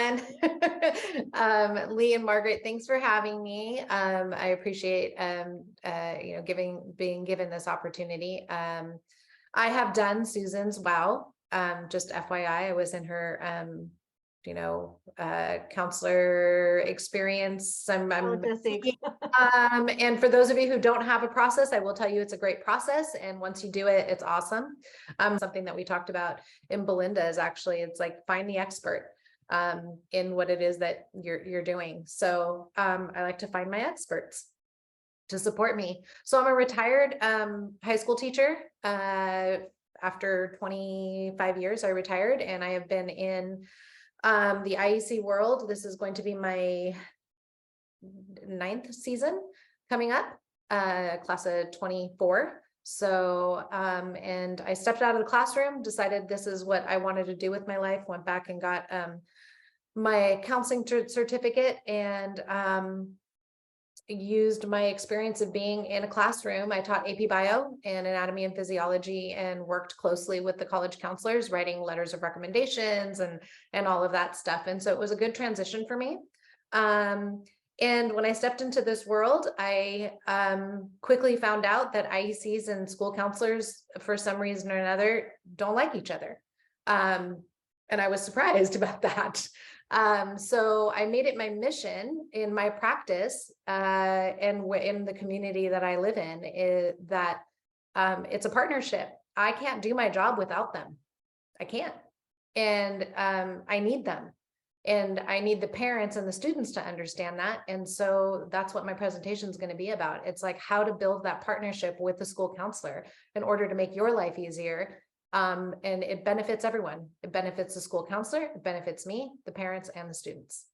again. Lee and Margaret, thanks for having me. I appreciate being given this opportunity. I have done Susan's WOW. Just FYI, I was in her counselor experience. And for those of you who don't have a process, I will tell you it's a great process. And once you do it, it's awesome. Something that we talked about in Belinda is actually, it's like, find the expert in what it is that you're doing. So I like to find my experts to support me. So I'm a retired high school teacher. After 25 years, I retired, and I have been in the IEC world. This is going to be my 9th season coming up, class of 24. So, and I stepped out of the classroom, decided this is what I wanted to do with my life, went back and got my counseling certificate, and used my experience of being in a classroom. I taught AP Bio and Anatomy and Physiology, and worked closely with the college counselors, writing letters of recommendations and all of that stuff. And so it was a good transition for me. And when I stepped into this world, I quickly found out that IECs and school counselors, for some reason or another, don't like each other. And I was surprised about that. So I made it my mission in my practice and in the community that I live in, that it's a partnership. I can't do my job without them. I can't. And I need them. And I need the parents and the students to understand that. And so that's what my presentation is going to be about. It's like how to build that partnership with the school counselor in order to make your life easier. And it benefits everyone. It benefits the school counselor, it benefits me, the parents, and the students.